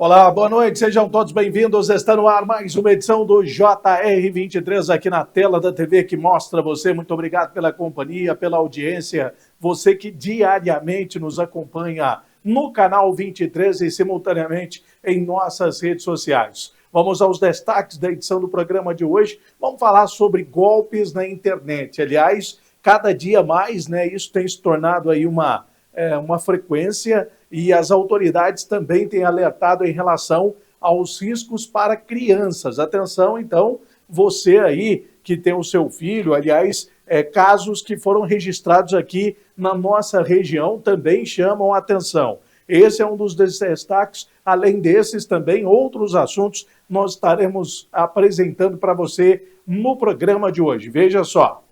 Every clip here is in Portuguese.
Olá, boa noite, sejam todos bem-vindos. Está no ar mais uma edição do JR23 aqui na tela da TV que mostra você. Muito obrigado pela companhia, pela audiência. Você que diariamente nos acompanha no canal 23 e simultaneamente em nossas redes sociais. Vamos aos destaques da edição do programa de hoje. Vamos falar sobre golpes na internet. Aliás, cada dia mais, né, isso tem se tornado aí uma frequência e as autoridades também têm alertado em relação aos riscos para crianças. Atenção, então, você aí que tem o seu filho, aliás, casos que foram registrados aqui na nossa região também chamam a atenção. Esse é um dos destaques. Além desses, também outros assuntos nós estaremos apresentando para você no programa de hoje. Veja só.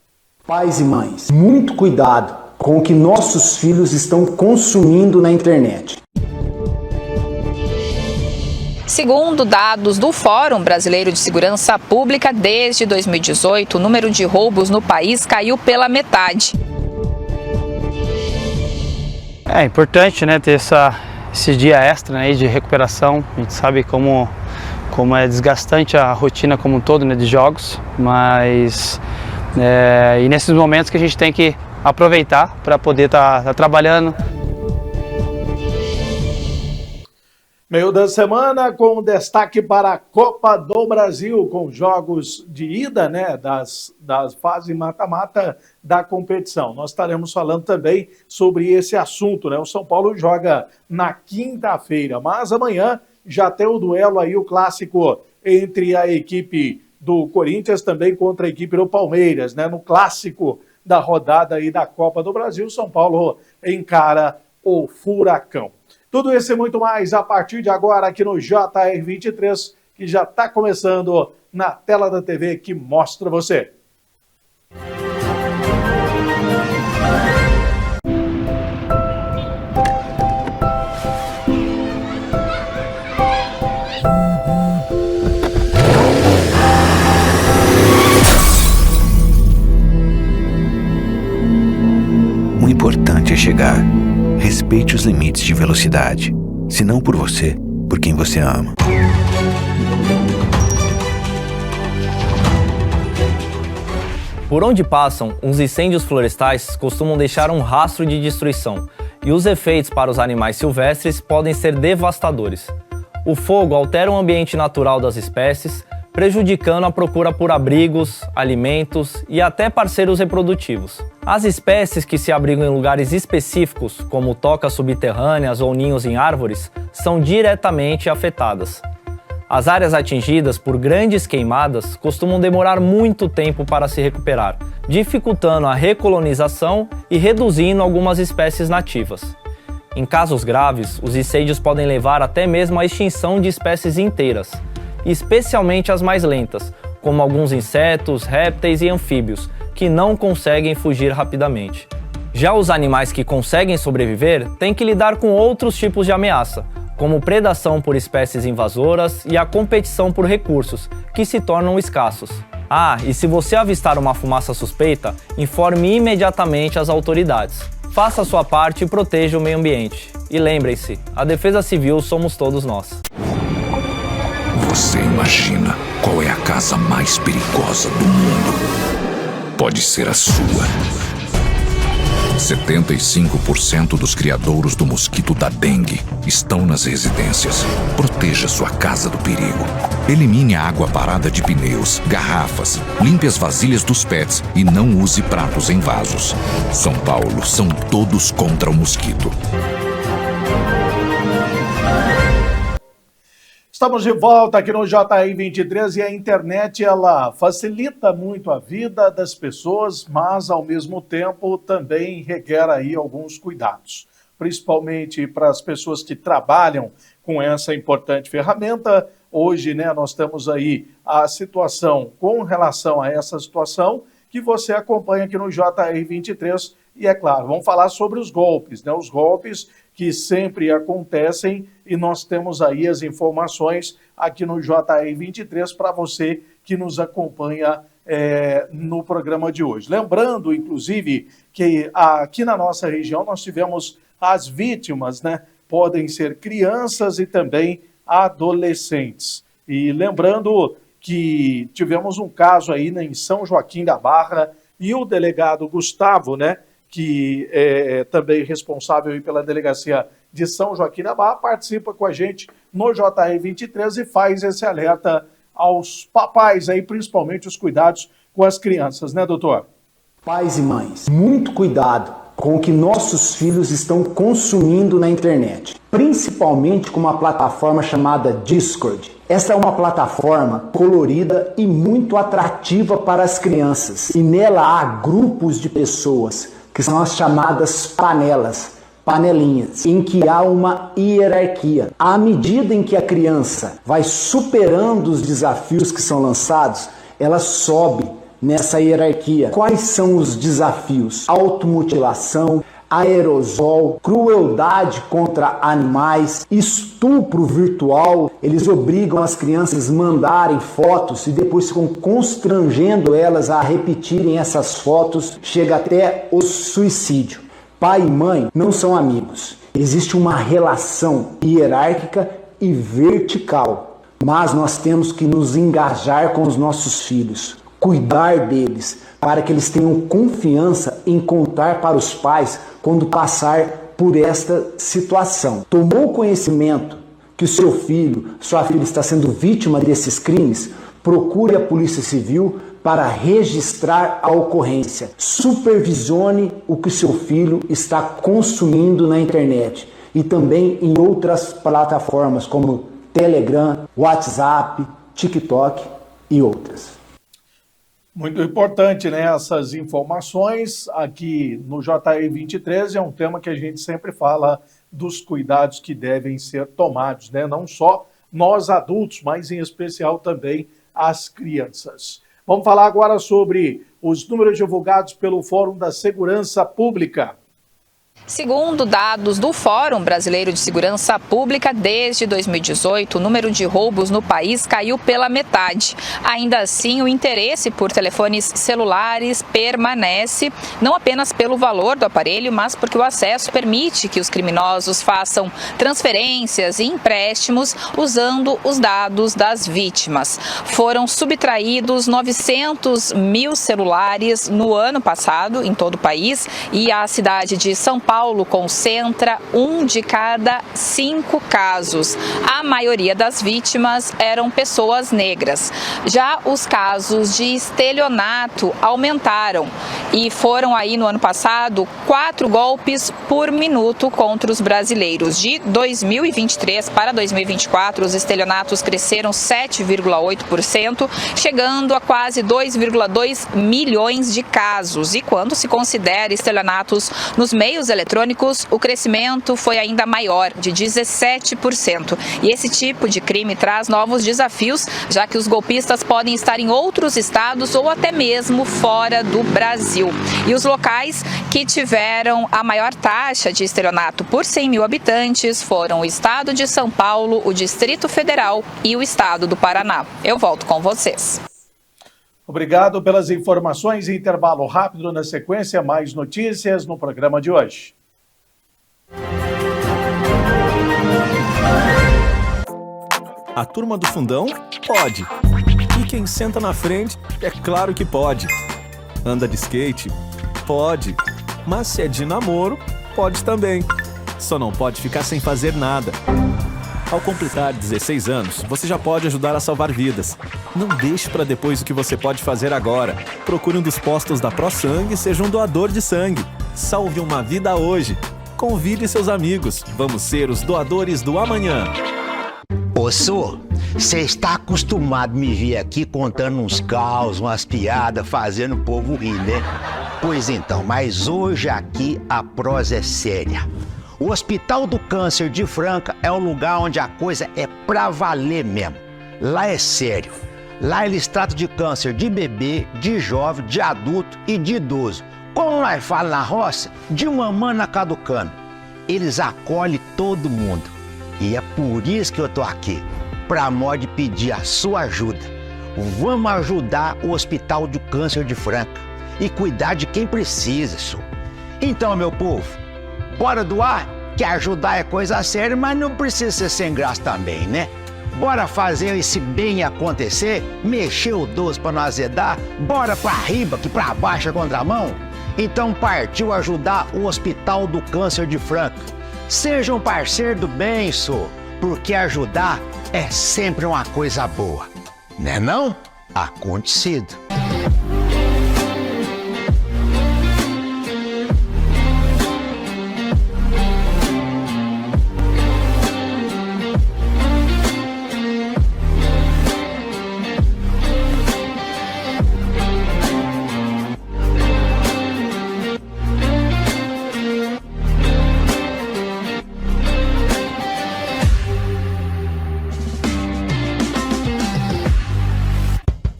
Pais e mães, muito cuidado com o que nossos filhos estão consumindo na internet. Segundo dados do Fórum Brasileiro de Segurança Pública, desde 2018, o número de roubos no país caiu pela metade. É importante, né, ter esse dia extra, né, de recuperação. A gente sabe como é desgastante a rotina como um todo, né, de jogos, mas e nesses momentos que a gente tem que aproveitar para poder estar trabalhando. Meio da semana com destaque para a Copa do Brasil, com jogos de ida, né, das fases mata-mata da competição. Nós estaremos falando também sobre esse assunto, né? O São Paulo joga na quinta-feira, mas amanhã já tem o duelo aí, o clássico entre a equipe do Corinthians também contra a equipe do Palmeiras, né? No clássico da rodada aí da Copa do Brasil, São Paulo encara o Furacão. Tudo isso e muito mais a partir de agora aqui no JR23, que já está começando na tela da TV que mostra você. O importante é chegar. Respeite os limites de velocidade. Se não por você, por quem você ama. Por onde passam, os incêndios florestais costumam deixar um rastro de destruição, e os efeitos para os animais silvestres podem ser devastadores. O fogo altera o ambiente natural das espécies, prejudicando a procura por abrigos, alimentos e até parceiros reprodutivos. As espécies que se abrigam em lugares específicos, como tocas subterrâneas ou ninhos em árvores, são diretamente afetadas. As áreas atingidas por grandes queimadas costumam demorar muito tempo para se recuperar, dificultando a recolonização e reduzindo algumas espécies nativas. Em casos graves, os incêndios podem levar até mesmo à extinção de espécies inteiras, especialmente as mais lentas, como alguns insetos, répteis e anfíbios, que não conseguem fugir rapidamente. Já os animais que conseguem sobreviver têm que lidar com outros tipos de ameaça, como predação por espécies invasoras e a competição por recursos, que se tornam escassos. Ah, e se você avistar uma fumaça suspeita, informe imediatamente as autoridades. Faça a sua parte e proteja o meio ambiente. E lembrem-se, a defesa civil somos todos nós. Você imagina qual é a casa mais perigosa do mundo? Pode ser a sua. 75% dos criadouros do mosquito da dengue estão nas residências. Proteja sua casa do perigo. Elimine a água parada de pneus, garrafas, limpe as vasilhas dos pets e não use pratos em vasos. São Paulo, são todos contra o mosquito. Estamos de volta aqui no JR23 e a internet ela facilita muito a vida das pessoas, mas ao mesmo tempo também requer aí alguns cuidados, principalmente para as pessoas que trabalham com essa importante ferramenta. Hoje, né, nós temos aí a situação com relação a essa situação que você acompanha aqui no JR23 e é claro, vamos falar sobre os golpes, né? Os golpes que sempre acontecem e nós temos aí as informações aqui no JR23 para você que nos acompanha no programa de hoje. Lembrando, inclusive, que aqui na nossa região nós tivemos as vítimas, né? Podem ser crianças e também adolescentes. E lembrando que tivemos um caso aí, né, em São Joaquim da Barra, e o delegado Gustavo, né, que é também responsável aí pela delegacia de São Joaquim da Barra, participa com a gente no JR 23 e faz esse alerta aos papais aí, principalmente os cuidados com as crianças, né, doutor? Pais e mães, muito cuidado com o que nossos filhos estão consumindo na internet, principalmente com uma plataforma chamada Discord. Essa é uma plataforma colorida e muito atrativa para as crianças, e nela há grupos de pessoas, que são as chamadas panelinhas, em que há uma hierarquia. À medida em que a criança vai superando os desafios que são lançados, ela sobe nessa hierarquia. Quais são os desafios? Automutilação, aerosol, crueldade contra animais, estupro virtual. Eles obrigam as crianças a mandarem fotos e depois ficam constrangendo elas a repetirem essas fotos. Chega até o suicídio. Pai e mãe não são amigos. Existe uma relação hierárquica e vertical. Mas nós temos que nos engajar com os nossos filhos, cuidar deles, para que eles tenham confiança em contar para os pais quando passar por esta situação. Tomou conhecimento que o seu filho, sua filha está sendo vítima desses crimes? Procure a Polícia Civil para registrar a ocorrência. Supervisione o que seu filho está consumindo na internet e também em outras plataformas como Telegram, WhatsApp, TikTok e outras. Muito importante, né? Essas informações aqui no JR 23 é um tema que a gente sempre fala dos cuidados que devem ser tomados, né? Não só nós adultos, mas em especial também as crianças. Vamos falar agora sobre os números divulgados pelo Fórum da Segurança Pública. Segundo dados do Fórum Brasileiro de Segurança Pública, desde 2018, o número de roubos no país caiu pela metade. Ainda assim, o interesse por telefones celulares permanece, não apenas pelo valor do aparelho, mas porque o acesso permite que os criminosos façam transferências e empréstimos usando os dados das vítimas. Foram subtraídos 900 mil celulares no ano passado em todo o país e a cidade de São Paulo concentra 1 de cada 5 casos. A maioria das vítimas eram pessoas negras. Já os casos de estelionato aumentaram e foram aí no ano passado 4 golpes por minuto contra os brasileiros. De 2023 para 2024, os estelionatos cresceram 7,8%, chegando a quase 2,2 milhões de casos. E quando se considera estelionatos nos meios eletrônicos, o crescimento foi ainda maior, de 17%. E esse tipo de crime traz novos desafios, já que os golpistas podem estar em outros estados ou até mesmo fora do Brasil. E os locais que tiveram a maior taxa de estelionato por 100 mil habitantes foram o estado de São Paulo, o Distrito Federal e o estado do Paraná. Eu volto com vocês. Obrigado pelas informações. Intervalo rápido na sequência, mais notícias no programa de hoje. A turma do fundão pode. E quem senta na frente, é claro que pode. Anda de skate? Pode. Mas se é de namoro, pode também. Só não pode ficar sem fazer nada. Ao completar 16 anos, você já pode ajudar a salvar vidas. Não deixe para depois o que você pode fazer agora. Procure um dos postos da ProSangue e seja um doador de sangue. Salve uma vida hoje. Convide seus amigos. Vamos ser os doadores do amanhã. Ô, Sô, você está acostumado a me ver aqui contando uns caos, umas piadas, fazendo o povo rir, né? Pois então, mas hoje aqui a prosa é séria. O Hospital do Câncer de Franca é um lugar onde a coisa é pra valer mesmo. Lá é sério. Lá eles tratam de câncer de bebê, de jovem, de adulto e de idoso. Como nós falamos na roça, de uma mana caducando. Eles acolhem todo mundo. E é por isso que eu tô aqui, pra modo de pedir a sua ajuda. Vamos ajudar o Hospital do Câncer de Franca e cuidar de quem precisa, senhor. Então, meu povo, bora doar? que ajudar é coisa séria, mas não precisa ser sem graça também, né? Bora fazer esse bem acontecer, mexer o doce para não azedar, bora pra riba que pra baixo é contramão? Então partiu ajudar o Hospital do Câncer de Franca. Seja um parceiro do bem, sô, porque ajudar é sempre uma coisa boa. Né não? Acontecido.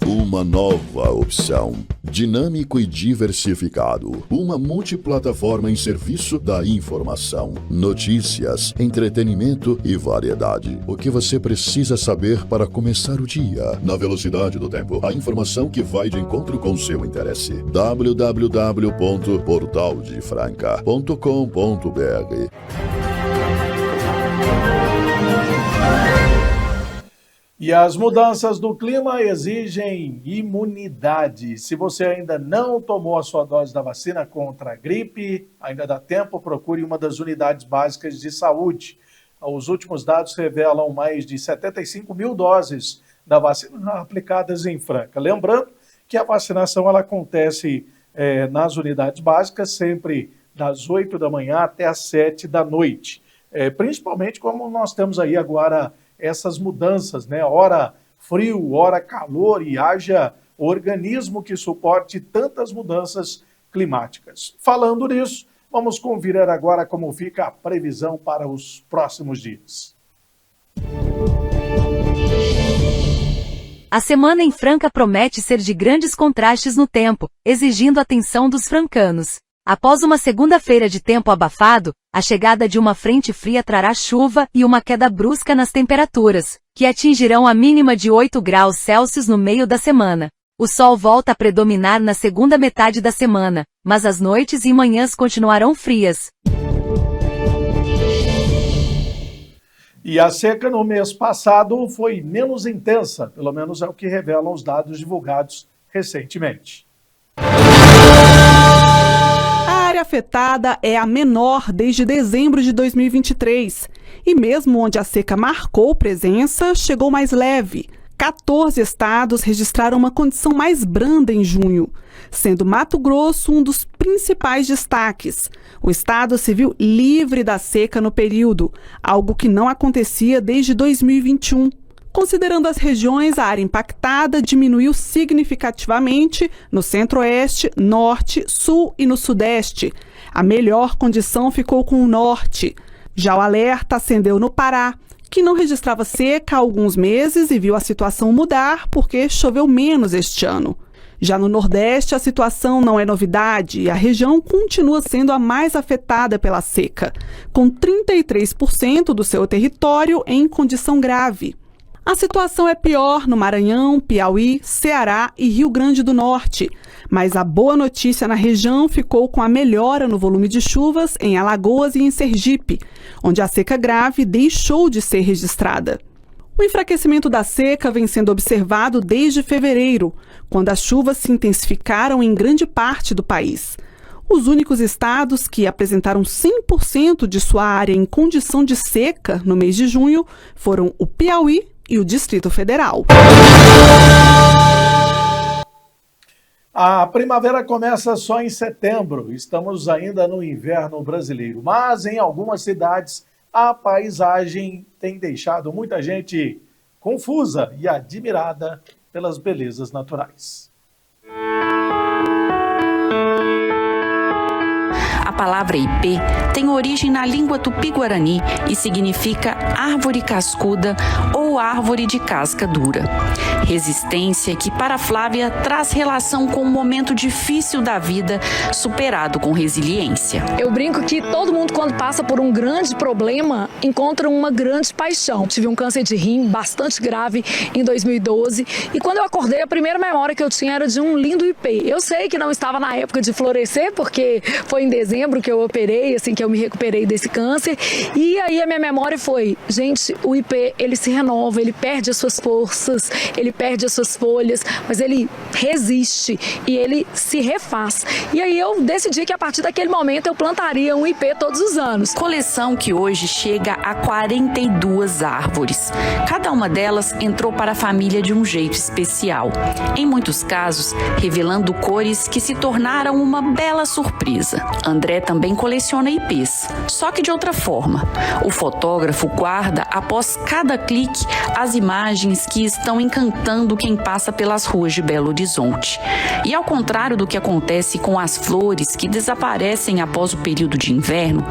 Uma nova opção, dinâmico e diversificado, uma multiplataforma em serviço da informação, notícias, entretenimento e variedade. O que você precisa saber para começar o dia, na velocidade do tempo, a informação que vai de encontro com seu interesse. www.portaldefranca.com.br. E as mudanças do clima exigem imunidade. Se você ainda não tomou a sua dose da vacina contra a gripe, ainda dá tempo, procure uma das unidades básicas de saúde. Os últimos dados revelam mais de 75 mil doses da vacina aplicadas em Franca. Lembrando que a vacinação ela acontece nas unidades básicas, sempre das 8 da manhã até as 7 da noite. Principalmente como nós temos aí agora essas mudanças, né? Hora frio, hora calor, e haja organismo que suporte tantas mudanças climáticas. Falando nisso, vamos conferir agora como fica a previsão para os próximos dias. A semana em Franca promete ser de grandes contrastes no tempo, exigindo atenção dos francanos. Após uma segunda-feira de tempo abafado, a chegada de uma frente fria trará chuva e uma queda brusca nas temperaturas, que atingirão a mínima de 8 graus Celsius no meio da semana. O sol volta a predominar na segunda metade da semana, mas as noites e manhãs continuarão frias. E a seca no mês passado foi menos intensa, pelo menos é o que revelam os dados divulgados recentemente. A área afetada é a menor desde dezembro de 2023. E mesmo onde a seca marcou presença, chegou mais leve. 14 estados registraram uma condição mais branda em junho, sendo Mato Grosso um dos principais destaques. O estado se viu livre da seca no período, algo que não acontecia desde 2021. Considerando as regiões, a área impactada diminuiu significativamente no centro-oeste, norte, sul e no sudeste. A melhor condição ficou com o norte. Já o alerta acendeu no Pará, que não registrava seca há alguns meses e viu a situação mudar porque choveu menos este ano. Já no Nordeste, a situação não é novidade e a região continua sendo a mais afetada pela seca, com 33% do seu território em condição grave. A situação é pior no Maranhão, Piauí, Ceará e Rio Grande do Norte, mas a boa notícia na região ficou com a melhora no volume de chuvas em Alagoas e em Sergipe, onde a seca grave deixou de ser registrada. O enfraquecimento da seca vem sendo observado desde fevereiro, quando as chuvas se intensificaram em grande parte do país. Os únicos estados que apresentaram 100% de sua área em condição de seca no mês de junho foram o Piauí e o Distrito Federal. A primavera começa só em setembro. Estamos ainda no inverno brasileiro, mas em algumas cidades a paisagem tem deixado muita gente confusa e admirada pelas belezas naturais. A palavra ipê tem origem na língua tupi-guarani e significa árvore cascuda ou árvore de casca dura. Resistência que, para Flávia, traz relação com um momento difícil da vida superado com resiliência. Eu brinco que todo mundo, quando passa por um grande problema, encontra uma grande paixão. Tive um câncer de rim bastante grave em 2012 e quando eu acordei, a primeira memória que eu tinha era de um lindo ipê. Eu sei que não estava na época de florescer, porque foi em dezembro, lembro que eu operei, assim, que eu me recuperei desse câncer. E aí a minha memória foi, gente, o IP, ele se renova, ele perde as suas forças, ele perde as suas folhas, mas ele resiste e ele se refaz. E aí eu decidi que a partir daquele momento eu plantaria um IP todos os anos. Coleção que hoje chega a 42 árvores. Cada uma delas entrou para a família de um jeito especial. Em muitos casos, revelando cores que se tornaram uma bela surpresa. André também coleciona IPs, só que de outra forma. O fotógrafo guarda, após cada clique, as imagens que estão encantando quem passa pelas ruas de Belo Horizonte. E ao contrário do que acontece com as flores que desaparecem após o período de inverno,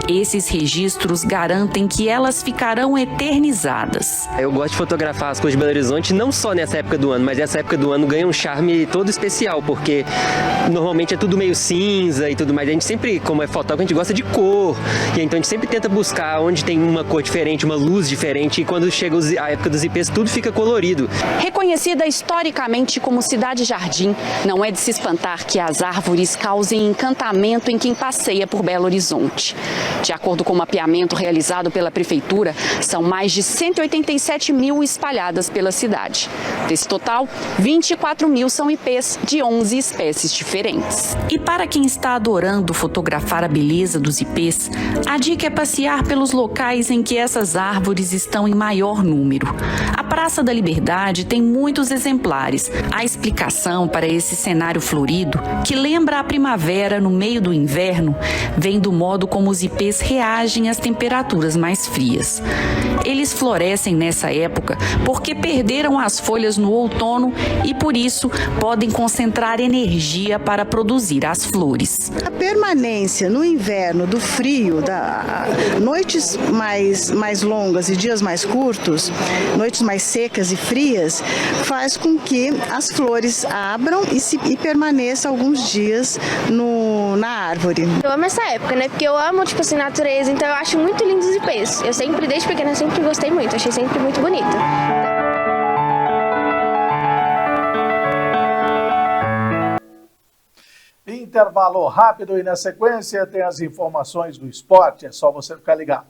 esses registros garantem que elas ficarão eternizadas. Eu gosto de fotografar as coisas de Belo Horizonte não só nessa época do ano, mas essa época do ano ganha um charme todo especial, porque normalmente é tudo meio cinza e tudo mais. A gente sempre, como é fotógrafo, a gente gosta de cor, e então a gente sempre tenta buscar onde tem uma cor diferente, uma luz diferente, e quando chega a época dos IPs, tudo fica colorido. Reconhecida historicamente como cidade-jardim, não é de se espantar que as árvores causem encantamento em quem passeia por Belo Horizonte. De acordo com o mapeamento realizado pela Prefeitura, são mais de 187 mil espalhadas pela cidade. Desse total, 24 mil são IPs de 11 espécies diferentes. E para quem está adorando fotografar a beleza dos IPs, a dica é passear pelos locais em que essas árvores estão em maior número. A Praça da Liberdade tem muitos exemplares. A explicação para esse cenário florido, que lembra a primavera no meio do inverno, vem do modo como os IPs reagem às temperaturas mais frias. Eles florescem nessa época porque perderam as folhas no outono e, por isso, podem concentrar energia para produzir as flores. A permanência no inverno do frio, noites mais longas e dias mais curtos, noites mais secas e frias, faz com que as flores abram e permaneçam alguns dias na árvore. Eu amo essa época, né? Porque eu amo, tipo assim, natureza, então eu acho muito lindo os IPs. Eu sempre, desde pequena, sempre gostei muito, achei sempre muito bonito. Intervalo rápido e na sequência tem as informações do esporte, é só você ficar ligado.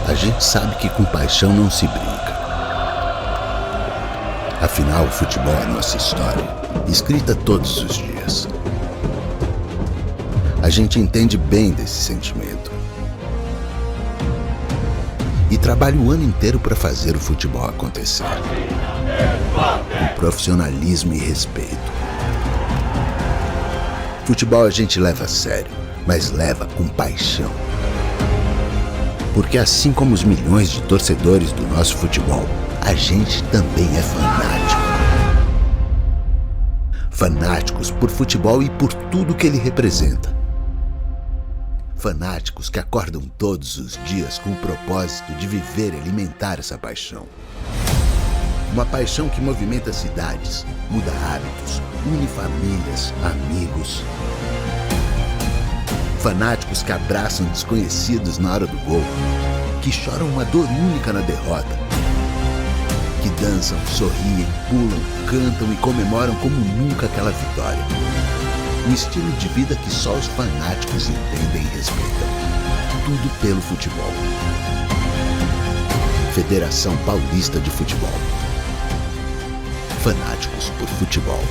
A gente sabe que com paixão não se brinca. Afinal, o futebol é nossa história, escrita todos os dias. A gente entende bem desse sentimento. E trabalha o ano inteiro para fazer o futebol acontecer. Com profissionalismo e respeito. Futebol a gente leva a sério, mas leva com paixão. Porque assim como os milhões de torcedores do nosso futebol, a gente também é fanático. Fanáticos por futebol e por tudo que ele representa. Fanáticos que acordam todos os dias com o propósito de viver e alimentar essa paixão. Uma paixão que movimenta cidades, muda hábitos, une famílias, amigos. Fanáticos que abraçam desconhecidos na hora do gol, que choram uma dor única na derrota, que dançam, sorriem, pulam, cantam e comemoram como nunca aquela vitória. Um estilo de vida que só os fanáticos entendem e respeitam. Tudo pelo futebol. Federação Paulista de Futebol. Fanáticos por futebol.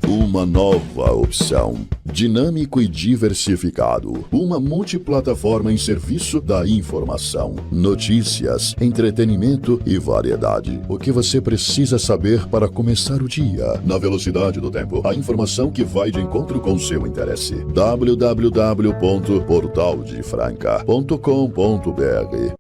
Uma nova opção. Dinâmico e diversificado. Uma multiplataforma em serviço da informação, notícias, entretenimento e variedade. O que você precisa saber para começar o dia. Na velocidade do tempo. A informação que vai de encontro com seu interesse. www.portaldefranca.com.br.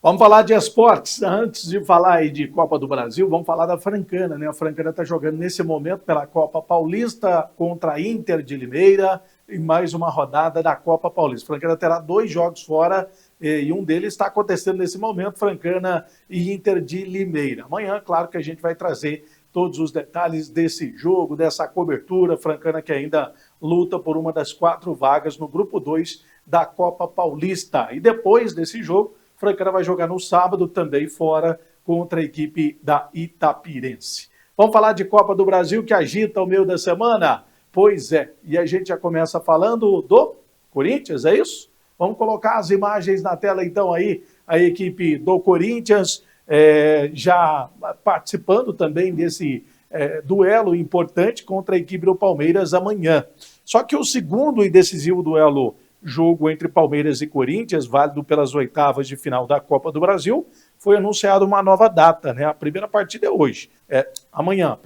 Vamos falar de esportes. Antes de falar aí de Copa do Brasil, vamos falar da Francana, né? A Francana está jogando nesse momento pela Copa Paulista contra a Inter de Limeira e mais uma rodada da Copa Paulista. A Francana terá 2 jogos fora e um deles está acontecendo nesse momento, Francana e Inter de Limeira. Amanhã, claro que a gente vai trazer todos os detalhes desse jogo, dessa cobertura. Francana que ainda luta por uma das 4 vagas no grupo 2 da Copa Paulista. E depois desse jogo, Francana vai jogar no sábado também fora contra a equipe da Itapirense. Vamos falar de Copa do Brasil que agita o meio da semana? Pois é, e a gente já começa falando do Corinthians, é isso? Vamos colocar as imagens na tela então aí, a equipe do Corinthians já participando também desse duelo importante contra a equipe do Palmeiras amanhã. Só que o segundo e decisivo jogo entre Palmeiras e Corinthians, válido pelas 8ª de final da Copa do Brasil, foi anunciada uma nova data, né? A primeira partida é hoje, amanhã,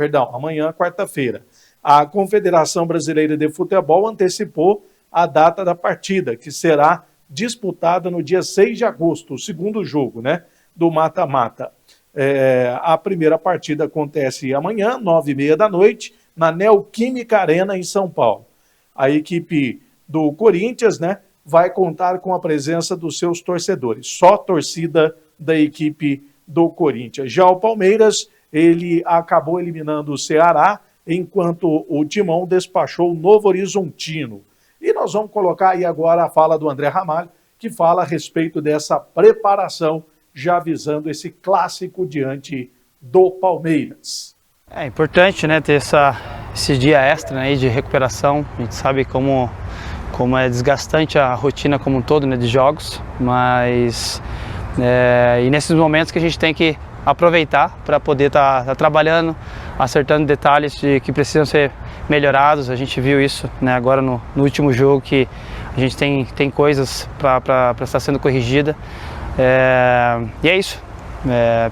quarta-feira. A Confederação Brasileira de Futebol antecipou a data da partida, que será disputada no dia 6 de agosto, o segundo jogo, né, do mata-mata. A primeira partida acontece amanhã, 9h30 da noite, na Neoquímica Arena, em São Paulo. A equipe do Corinthians, né, vai contar com a presença dos seus torcedores, só torcida da equipe do Corinthians. Já o Palmeiras, ele acabou eliminando o Ceará, enquanto o Timão despachou o Novo Horizontino. E nós vamos colocar aí agora a fala do André Ramalho, que fala a respeito dessa preparação, já visando esse clássico diante do Palmeiras. É importante, né, ter esse dia extra, né, de recuperação. A gente sabe como é desgastante a rotina como um todo, né, de jogos, mas e nesses momentos que a gente tem que aproveitar para poder estar trabalhando, acertando detalhes que precisam ser melhorados. A gente viu isso, né, agora no último jogo, que a gente tem coisas para estar sendo corrigida. E é isso.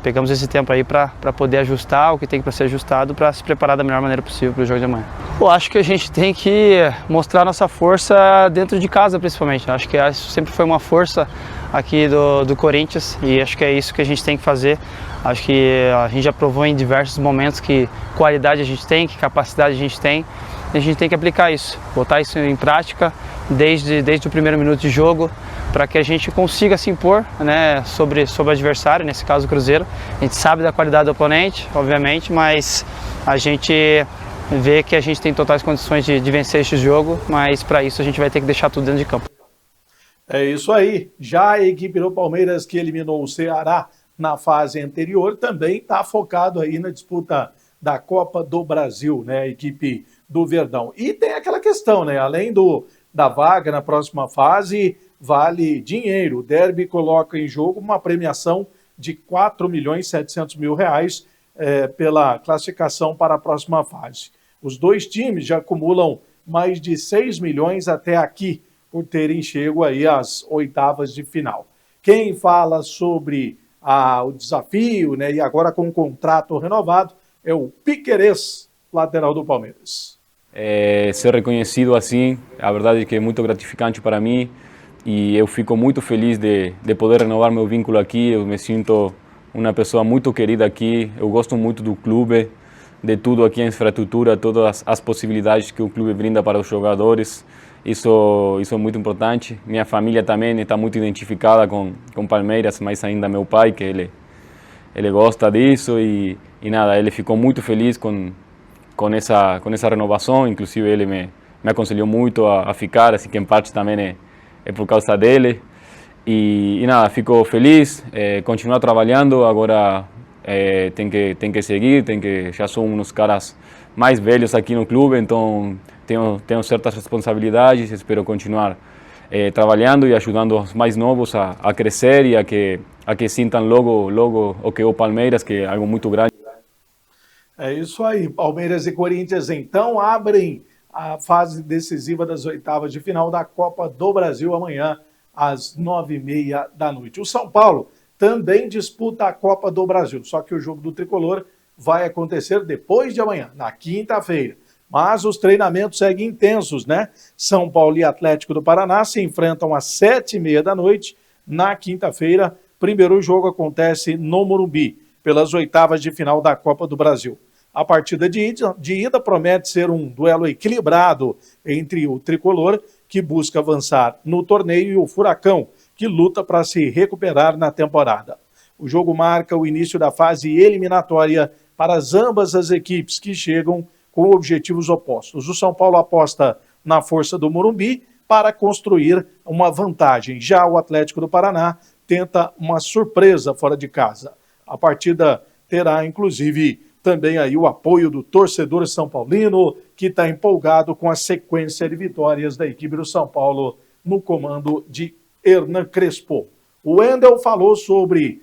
Pegamos esse tempo aí para poder ajustar o que tem para ser ajustado, para se preparar da melhor maneira possível para o jogo de amanhã. Eu acho que a gente tem que mostrar nossa força dentro de casa, principalmente. Eu acho que isso sempre foi uma força aqui do Corinthians e acho que é isso que a gente tem que fazer. Acho que a gente já provou em diversos momentos que qualidade a gente tem, que capacidade a gente tem. E a gente tem que aplicar isso, botar isso em prática desde o primeiro minuto de jogo, para que a gente consiga se impor, né, sobre o adversário, nesse caso o Cruzeiro. A gente sabe da qualidade do oponente, obviamente, mas a gente vê que a gente tem totais condições de vencer este jogo, mas para isso a gente vai ter que deixar tudo dentro de campo. É isso aí. Já a equipe do Palmeiras, que eliminou o Ceará na fase anterior, também está focado aí na disputa da Copa do Brasil, né, a equipe do Verdão. E tem aquela questão, né, além da vaga na próxima fase, vale dinheiro. O Derby coloca em jogo uma premiação de R$ 4.700.000 pela classificação para a próxima fase. Os 2 times já acumulam mais de 6 milhões até aqui, por terem chego aí às 8ª de final. Quem fala sobre o desafio, né, e agora com o contrato renovado, é o Piquerez, lateral do Palmeiras. Ser reconhecido assim, a verdade é que é muito gratificante para mim e eu fico muito feliz de poder renovar meu vínculo aqui. Eu me sinto uma pessoa muito querida aqui, eu gosto muito do clube, de tudo aqui, a infraestrutura, todas as possibilidades que o clube brinda para os jogadores. Isso é muito importante. Minha família também está muito identificada com Palmeiras, mas ainda meu pai, que ele gosta disso e nada, ele ficou muito feliz com essa renovação. Inclusive ele me aconselhou muito a ficar, assim que em parte também é por causa dele. E nada, fico feliz, continuar trabalhando. Agora tem que seguir, já sou uns caras mais velhos aqui no clube, então tenho certas responsabilidades. Espero continuar trabalhando e ajudando os mais novos a crescer e a que sintam logo o que é o Palmeiras, que é algo muito grande. É isso aí. Palmeiras e Corinthians, então, abrem a fase decisiva das 8ª de final da Copa do Brasil amanhã, às 9h30 da noite. O São Paulo também disputa a Copa do Brasil, só que o jogo do Tricolor vai acontecer depois de amanhã, na quinta-feira. Mas os treinamentos seguem intensos, né? São Paulo e Atlético do Paraná se enfrentam às 7h30 da noite, na quinta-feira, primeiro jogo acontece no Morumbi, pelas oitavas de final da Copa do Brasil. A partida de ida promete ser um duelo equilibrado entre o Tricolor, que busca avançar no torneio, e o Furacão, que luta para se recuperar na temporada. O jogo marca o início da fase eliminatória para ambas as equipes, que chegam com objetivos opostos. O São Paulo aposta na força do Morumbi para construir uma vantagem. Já o Atlético do Paraná tenta uma surpresa fora de casa. A partida terá, inclusive, também aí o apoio do torcedor são paulino, que está empolgado com a sequência de vitórias da equipe do São Paulo no comando de Hernan Crespo. O Wendel falou sobre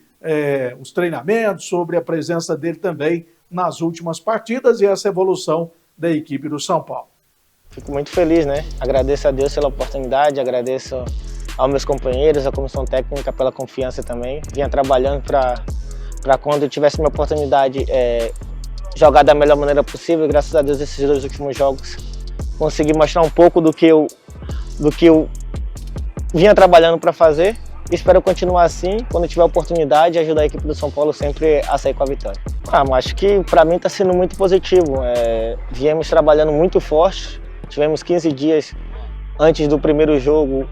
os treinamentos, sobre a presença dele também nas últimas partidas e essa evolução da equipe do São Paulo. Fico muito feliz, né? Agradeço a Deus pela oportunidade, agradeço aos meus companheiros, à comissão técnica pela confiança também. Vinha trabalhando para quando eu tivesse minha oportunidade jogar da melhor maneira possível. Graças a Deus, esses 2 últimos jogos consegui mostrar um pouco do que eu vinha trabalhando para fazer. Espero continuar assim, quando tiver oportunidade, ajudar a equipe do São Paulo sempre a sair com a vitória. Mas acho que para mim está sendo muito positivo. Viemos trabalhando muito forte, tivemos 15 dias antes do primeiro jogo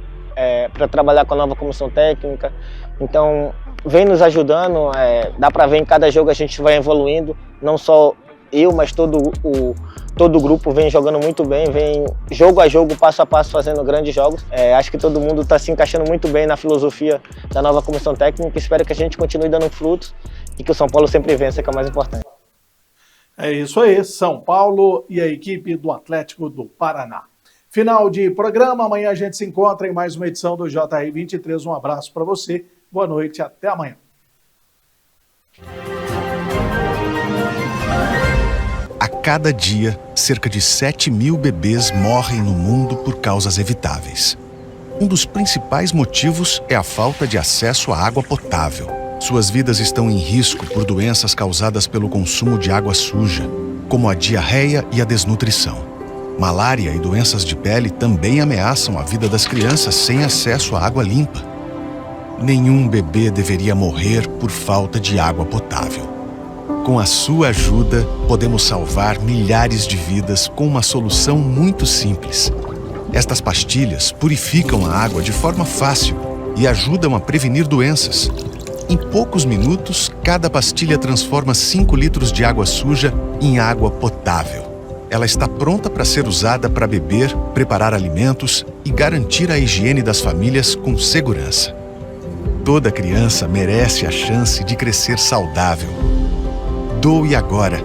para trabalhar com a nova comissão técnica. Então, vem nos ajudando, dá para ver em cada jogo a gente vai evoluindo, não só eu, mas todo o grupo vem jogando muito bem, vem jogo a jogo, passo a passo, fazendo grandes jogos. Acho que todo mundo está se encaixando muito bem na filosofia da nova comissão técnica. Espero que a gente continue dando frutos e que o São Paulo sempre vença, que é o mais importante. É isso aí, São Paulo e a equipe do Atlético do Paraná. Final de programa, amanhã a gente se encontra em mais uma edição do JR 23. Um abraço para você, boa noite, até amanhã. A cada dia, cerca de 7 mil bebês morrem no mundo por causas evitáveis. Um dos principais motivos é a falta de acesso à água potável. Suas vidas estão em risco por doenças causadas pelo consumo de água suja, como a diarreia e a desnutrição. Malária e doenças de pele também ameaçam a vida das crianças sem acesso à água limpa. Nenhum bebê deveria morrer por falta de água potável. Com a sua ajuda, podemos salvar milhares de vidas com uma solução muito simples. Estas pastilhas purificam a água de forma fácil e ajudam a prevenir doenças. Em poucos minutos, cada pastilha transforma 5 litros de água suja em água potável. Ela está pronta para ser usada para beber, preparar alimentos e garantir a higiene das famílias com segurança. Toda criança merece a chance de crescer saudável. Doe agora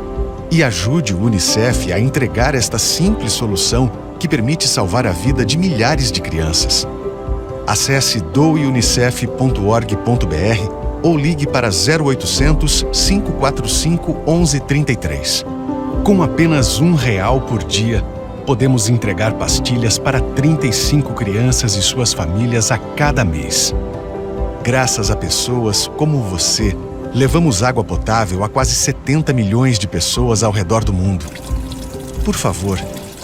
e ajude o UNICEF a entregar esta simples solução que permite salvar a vida de milhares de crianças. Acesse doeunicef.org.br ou ligue para 0800 545 1133. Com apenas R$1 por dia, podemos entregar pastilhas para 35 crianças e suas famílias a cada mês. Graças a pessoas como você, levamos água potável a quase 70 milhões de pessoas ao redor do mundo. Por favor,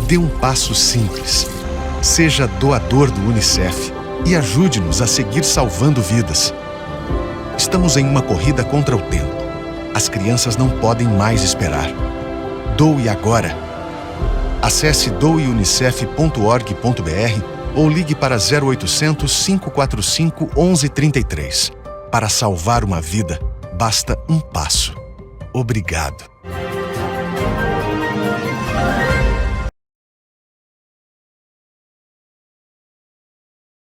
dê um passo simples. Seja doador do UNICEF e ajude-nos a seguir salvando vidas. Estamos em uma corrida contra o tempo. As crianças não podem mais esperar. Doe agora. Acesse doeunicef.org.br ou ligue para 0800 545 1133. Para salvar uma vida, basta um passo. Obrigado.